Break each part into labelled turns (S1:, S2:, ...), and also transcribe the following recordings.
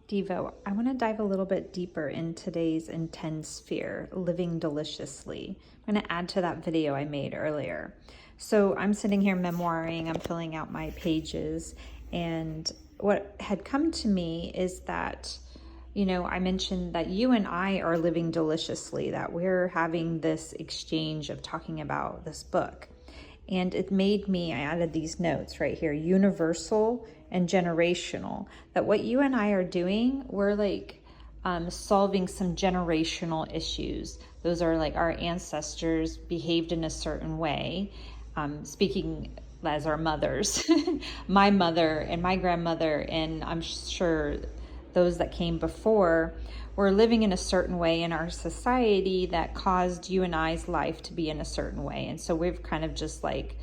S1: Devo, I want to dive a little bit deeper in today's intense fear, living deliciously. I'm going to add to that video I made earlier. So I'm sitting here memoiring, I'm filling out my pages, and what had come to me is that, I mentioned that you and I are living deliciously, that we're having this exchange of talking about this book. And it made me, I added these notes right here, universal and generational, that what you and I are doing, we're like solving some generational issues. Those are like our ancestors behaved in a certain way, speaking as our mothers, my mother and my grandmother, and I'm sure those that came before were living in a certain way in our society that caused you and I's life to be in a certain way. And so we've kind of just like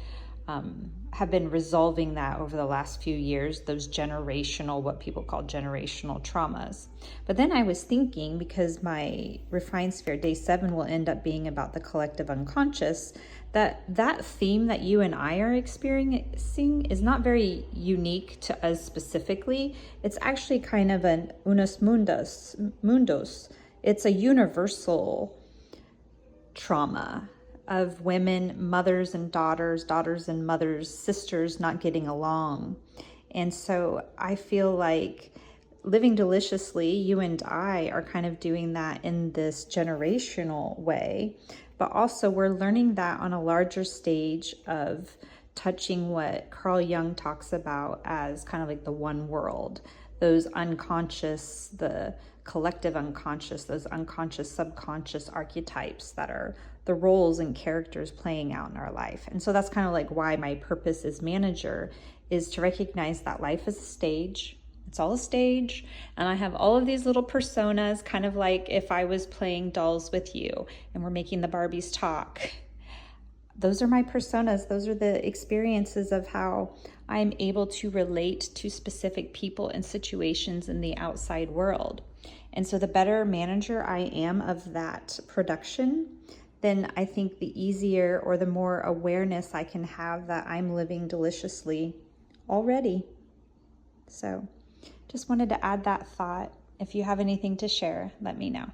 S1: have been resolving that over the last few years, those generational, what people call generational traumas. But then I was thinking, because my Refined Sphere Day 7 will end up being about the collective unconscious, that theme that you and I are experiencing is not very unique to us specifically. It's actually kind of an unus mundus. It's a universal trauma of women, mothers and daughters, daughters and mothers, sisters not getting along. And so I feel like living deliciously, you and I are kind of doing that in this generational way, but also we're learning that on a larger stage of touching what Carl Jung talks about as kind of like the one world, those unconscious, the collective unconscious, those unconscious, subconscious archetypes that are the roles and characters playing out in our life. And so that's kind of like why my purpose as manager is to recognize that life is a stage. It's all a stage. And I have all of these little personas, kind of like if I was playing dolls with you and we're making the Barbies talk. Those are my personas. Those are the experiences of how I'm able to relate to specific people and situations in the outside world. And so the better manager I am of that production, then I think the easier or the more awareness I can have that I'm living deliciously already. So just wanted to add that thought. If you have anything to share, let me know.